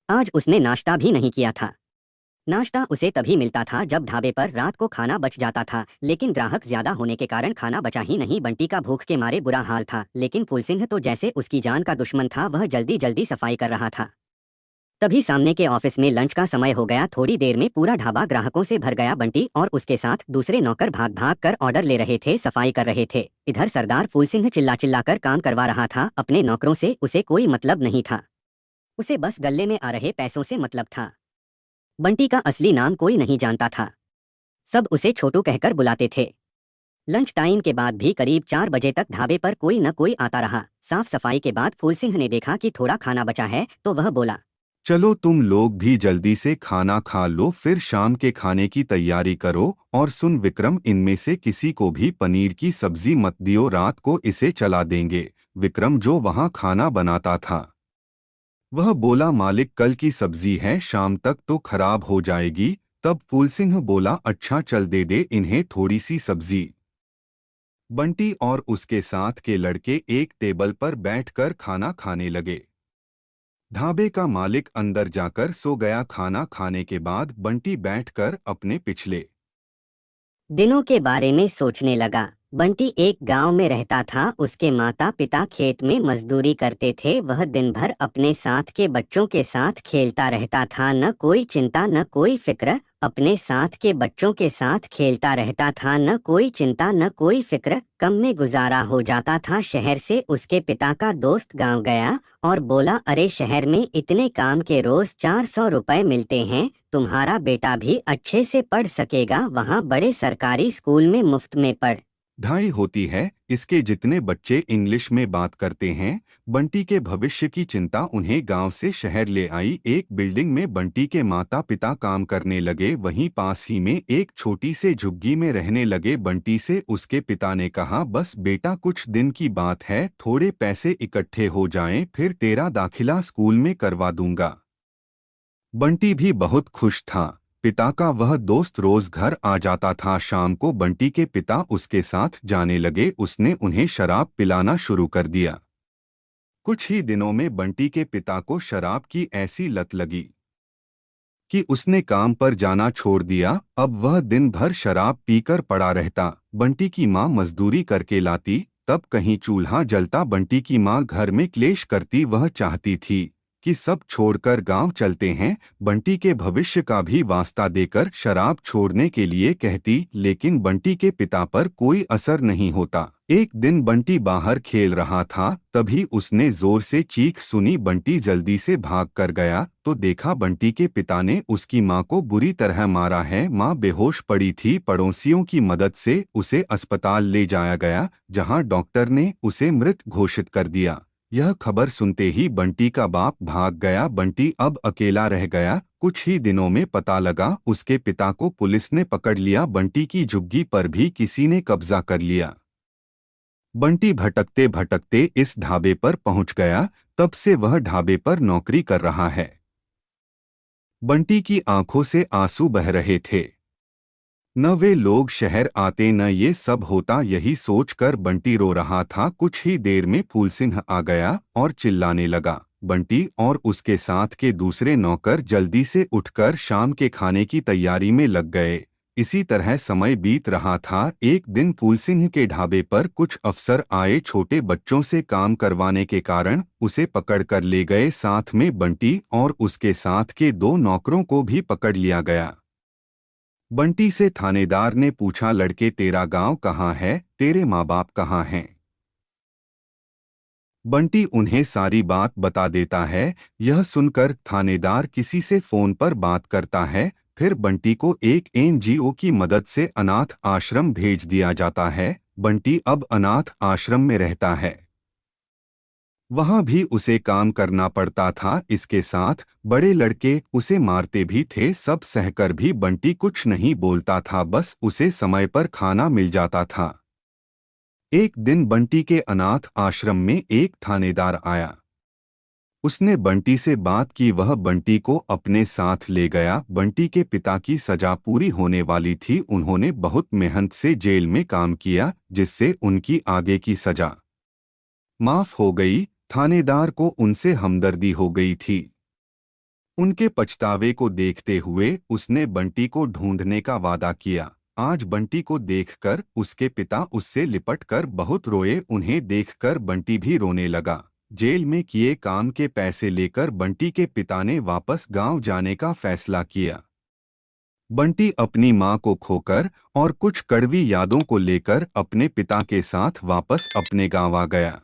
आज उसने नाश्ता भी नहीं किया था। नाश्ता उसे तभी मिलता था जब ढाबे पर रात को खाना बच जाता था, लेकिन ग्राहक ज्यादा होने के कारण खाना बचा ही नहीं। बंटी का भूख के मारे बुरा हाल था, लेकिन फूलसिंह तो जैसे उसकी जान का दुश्मन था, वह जल्दी जल्दी सफाई कर रहा था। तभी सामने के ऑफिस में लंच का समय हो गया। थोड़ी देर में पूरा ढाबा ग्राहकों से भर गया। बंटी और उसके साथ दूसरे नौकर भाग भाग कर ऑर्डर ले रहे थे, सफाई कर रहे थे। इधर सरदार फूलसिंह चिल्ला चिल्ला कर काम करवा रहा था। अपने नौकरों से उसे कोई मतलब नहीं था, उसे बस गले में आ रहे पैसों से मतलब था। बंटी का असली नाम कोई नहीं जानता था, सब उसे छोटू कहकर बुलाते थे। लंच टाइम के बाद भी करीब 4 बजे तक ढाबे पर कोई न कोई आता रहा। साफ सफाई के बाद फूलसिंह ने देखा कि थोड़ा खाना बचा है, तो वह बोला, चलो तुम लोग भी जल्दी से खाना खा लो, फिर शाम के खाने की तैयारी करो। और सुन विक्रम, इनमें से किसी को भी पनीर की सब्जी मत दियो, रात को इसे चला देंगे। विक्रम जो वहाँ खाना बनाता था वह बोला, मालिक कल की सब्जी है, शाम तक तो खराब हो जाएगी। तब फूलसिंह बोला, अच्छा चल दे दे इन्हें थोड़ी सी सब्जी। बंटी और उसके साथ के लड़के एक टेबल पर बैठकर खाना खाने लगे। ढाबे का मालिक अंदर जाकर सो गया। खाना खाने के बाद बंटी बैठकर अपने पिछले दिनों के बारे में सोचने लगा। बंटी एक गांव में रहता था। उसके माता पिता खेत में मजदूरी करते थे। वह दिन भर अपने साथ के बच्चों के साथ खेलता रहता था, न कोई चिंता न कोई फिक्र। अपने साथ के बच्चों के साथ खेलता रहता था, न कोई चिंता न कोई फिक्र। कम में गुजारा हो जाता था। शहर से उसके पिता का दोस्त गांव गया और बोला, अरे शहर में इतने काम के रोज 400 रुपए मिलते हैं, तुम्हारा बेटा भी अच्छे से पढ़ सकेगा, वहाँ बड़े सरकारी स्कूल में मुफ्त में पढ़। ढाई होती है। इसके जितने बच्चे इंग्लिश में बात करते हैं। बंटी के भविष्य की चिंता उन्हें गांव से शहर ले आई। एक बिल्डिंग में बंटी के माता पिता काम करने लगे, वहीं पास ही में एक छोटी से झुग्गी में रहने लगे। बंटी से उसके पिता ने कहा, बस बेटा कुछ दिन की बात है, थोड़े पैसे इकट्ठे हो जाएं, फिर तेरा दाखिला स्कूल में करवा दूंगा। बंटी भी बहुत खुश था। पिता का वह दोस्त रोज घर आ जाता था। शाम को बंटी के पिता उसके साथ जाने लगे। उसने उन्हें शराब पिलाना शुरू कर दिया। कुछ ही दिनों में बंटी के पिता को शराब की ऐसी लत लगी कि उसने काम पर जाना छोड़ दिया। अब वह दिन भर शराब पीकर पड़ा रहता। बंटी की माँ मजदूरी करके लाती, तब कहीं चूल्हा जलता। बंटी की माँ घर में क्लेश करती। वह चाहती थी कि सब छोड़कर गांव चलते हैं, बंटी के भविष्य का भी वास्ता देकर शराब छोड़ने के लिए कहती, लेकिन बंटी के पिता पर कोई असर नहीं होता। एक दिन बंटी बाहर खेल रहा था, तभी उसने जोर से चीख सुनी। बंटी जल्दी से भाग कर गया तो देखा बंटी के पिता ने उसकी माँ को बुरी तरह मारा है। माँ बेहोश पड़ी थी। पड़ोसियों की मदद से उसे अस्पताल ले जाया गया, जहाँ डॉक्टर ने उसे मृत घोषित कर दिया। यह खबर सुनते ही बंटी का बाप भाग गया। बंटी अब अकेला रह गया। कुछ ही दिनों में पता लगा, उसके पिता को पुलिस ने पकड़ लिया। बंटी की झुग्गी पर भी किसी ने कब्जा कर लिया। बंटी भटकते भटकते इस ढाबे पर पहुंच गया। तब से वह ढाबे पर नौकरी कर रहा है। बंटी की आंखों से आंसू बह रहे थे। न वे लोग शहर आते न ये सब होता, यही सोचकर बंटी रो रहा था। कुछ ही देर में फूलसिंह आ गया और चिल्लाने लगा। बंटी और उसके साथ के दूसरे नौकर जल्दी से उठकर शाम के खाने की तैयारी में लग गए। इसी तरह समय बीत रहा था। एक दिन फूलसिंह के ढाबे पर कुछ अफसर आए। छोटे बच्चों से काम करवाने के कारण उसे पकड़ कर ले गए। साथ में बंटी और उसके साथ के दो नौकरों को भी पकड़ लिया गया। बंटी से थानेदार ने पूछा, लड़के तेरा गांव कहाँ है, तेरे माँ बाप कहाँ हैं? बंटी उन्हें सारी बात बता देता है। यह सुनकर थानेदार किसी से फोन पर बात करता है। फिर बंटी को एक एनजीओ की मदद से अनाथ आश्रम भेज दिया जाता है। बंटी अब अनाथ आश्रम में रहता है। वहां भी उसे काम करना पड़ता था। इसके साथ बड़े लड़के उसे मारते भी थे। सब सहकर भी बंटी कुछ नहीं बोलता था, बस उसे समय पर खाना मिल जाता था। एक दिन बंटी के अनाथ आश्रम में एक थानेदार आया। उसने बंटी से बात की। वह बंटी को अपने साथ ले गया। बंटी के पिता की सजा पूरी होने वाली थी। उन्होंने बहुत मेहनत से जेल में काम किया, जिससे उनकी आगे की सजा माफ हो गई। थानेदार को उनसे हमदर्दी हो गई थी। उनके पछतावे को देखते हुए उसने बंटी को ढूंढने का वादा किया। आज बंटी को देखकर उसके पिता उससे लिपटकर बहुत रोए। उन्हें देखकर बंटी भी रोने लगा। जेल में किए काम के पैसे लेकर बंटी के पिता ने वापस गांव जाने का फैसला किया। बंटी अपनी मां को खोकर और कुछ कड़वी यादों को लेकर अपने पिता के साथ वापस अपने गांव आ गया।